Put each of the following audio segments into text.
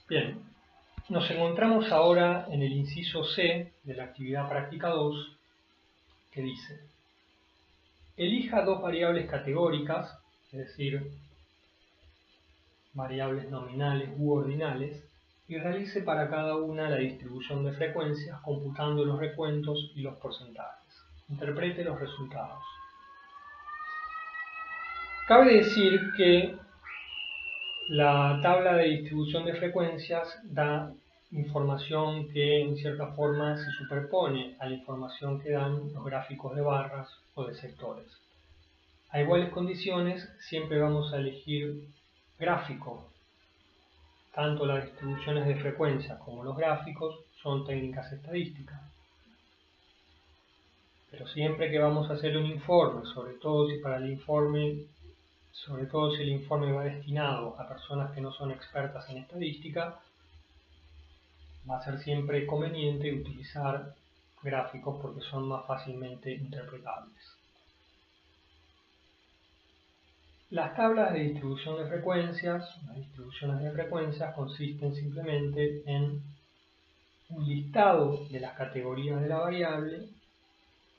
Bien, nos encontramos ahora en el inciso C de la actividad práctica 2, que dice: elija dos variables categóricas, es decir, variables nominales u ordinales, y realice para cada una la distribución de frecuencias computando los recuentos y los porcentajes. Interprete los resultados. Cabe decir que la tabla de distribución de frecuencias da información que en cierta forma se superpone a la información que dan los gráficos de barras o de sectores. A iguales condiciones siempre vamos a elegir gráfico. Tanto las distribuciones de frecuencias como los gráficos son técnicas estadísticas. Pero siempre que vamos a hacer un informe, sobre todo si el informe va destinado a personas que no son expertas en estadística, va a ser siempre conveniente utilizar gráficos porque son más fácilmente interpretables. Las tablas de distribución de frecuencias, las distribuciones de frecuencias, consisten simplemente en un listado de las categorías de la variable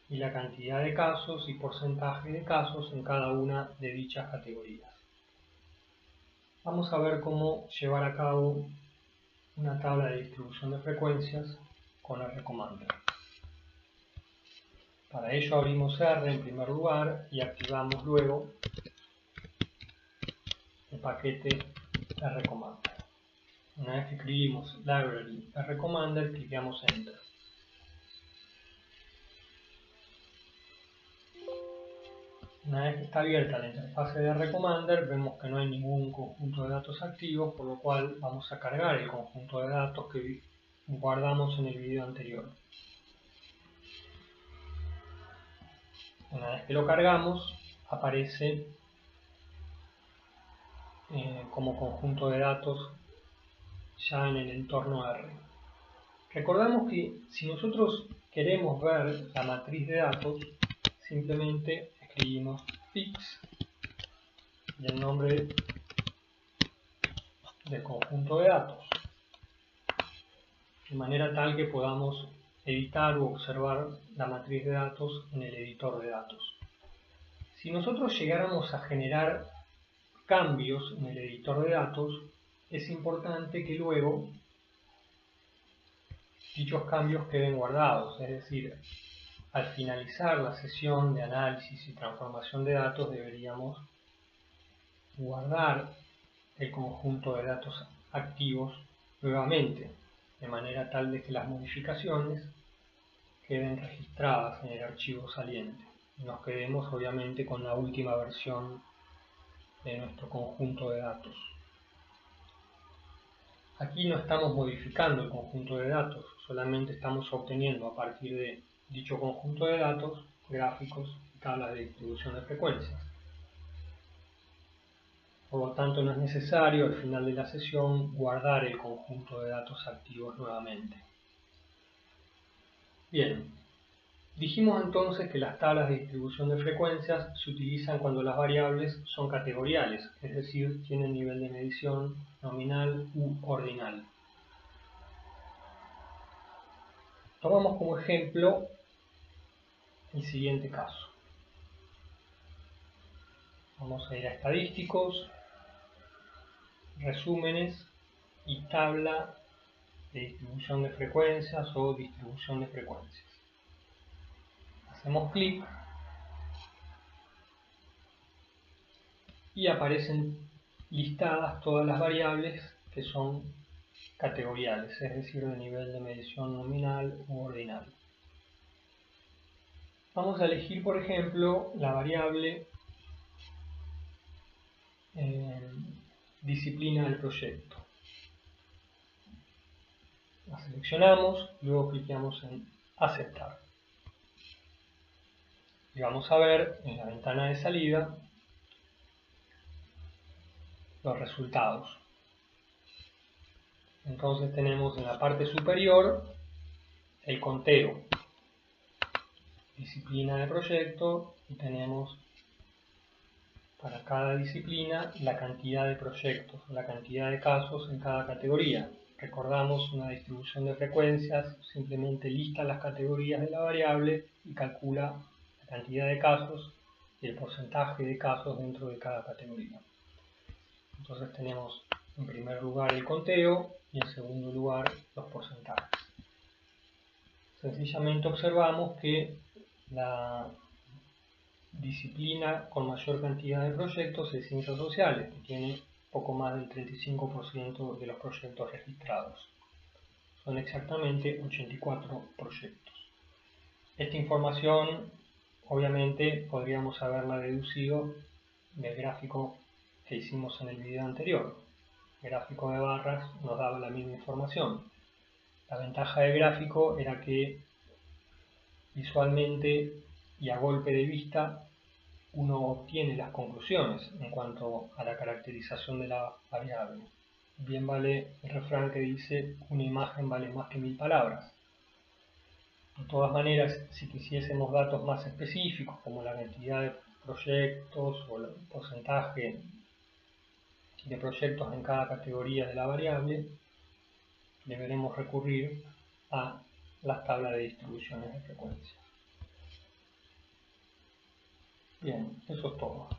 y la cantidad de casos y porcentaje de casos en cada una de dichas categorías. Vamos a ver cómo llevar a cabo una tabla de distribución de frecuencias con RCommander. Para ello abrimos R en primer lugar y activamos luego el paquete RCommander. Una vez que escribimos Library RCommander, clicamos Enter. Una vez que está abierta la interfase de RCommander, vemos que no hay ningún conjunto de datos activos, por lo cual vamos a cargar el conjunto de datos que guardamos en el video anterior. Una vez que lo cargamos, aparece como conjunto de datos ya en el entorno R. Recordamos que si nosotros queremos ver la matriz de datos, simplemente escribimos fix y el nombre del conjunto de datos, de manera tal que podamos editar o observar la matriz de datos en el editor de datos. Si nosotros llegáramos a generar cambios en el editor de datos, es importante que luego dichos cambios queden guardados, es decir, al finalizar la sesión de análisis y transformación de datos deberíamos guardar el conjunto de datos activos nuevamente, de manera tal de que las modificaciones queden registradas en el archivo saliente y nos quedemos obviamente con la última versión de nuestro conjunto de datos. Aquí no estamos modificando el conjunto de datos, solamente estamos obteniendo a partir de dicho conjunto de datos gráficos y tablas de distribución de frecuencias. Por lo tanto, no es necesario al final de la sesión guardar el conjunto de datos activos nuevamente. Bien, dijimos entonces que las tablas de distribución de frecuencias se utilizan cuando las variables son categoriales, es decir, tienen nivel de medición nominal u ordinal. Tomamos como ejemplo el siguiente caso. Vamos a ir a estadísticos, resúmenes y tabla de distribución de frecuencias o distribución de frecuencias. Hacemos clic y aparecen listadas todas las variables que son categoriales, es decir, de nivel de medición nominal u ordinal. Vamos a elegir, por ejemplo, la variable disciplina del proyecto. La seleccionamos, luego clicamos en aceptar. Y vamos a ver en la ventana de salida los resultados. Entonces tenemos en la parte superior el conteo, disciplina de proyecto, y tenemos para cada disciplina la cantidad de proyectos, la cantidad de casos en cada categoría. Recordamos, una distribución de frecuencias simplemente lista las categorías de la variable y calcula la cantidad de casos y el porcentaje de casos dentro de cada categoría. Entonces tenemos en primer lugar el conteo y en segundo lugar los porcentajes. Sencillamente observamos que la disciplina con mayor cantidad de proyectos es Ciencias Sociales, que tiene poco más del 35% de los proyectos registrados. Son exactamente 84 proyectos. Esta información, obviamente, podríamos haberla deducido del gráfico que hicimos en el video anterior. El gráfico de barras nos daba la misma información. La ventaja del gráfico era que visualmente y a golpe de vista uno obtiene las conclusiones en cuanto a la caracterización de la variable. Bien vale el refrán que dice: una imagen vale más que 1000 palabras. De todas maneras, si quisiésemos datos más específicos, como la cantidad de proyectos o el porcentaje de proyectos en cada categoría de la variable, deberemos recurrir a las tablas de distribuciones de frecuencia. Bien, eso es todo.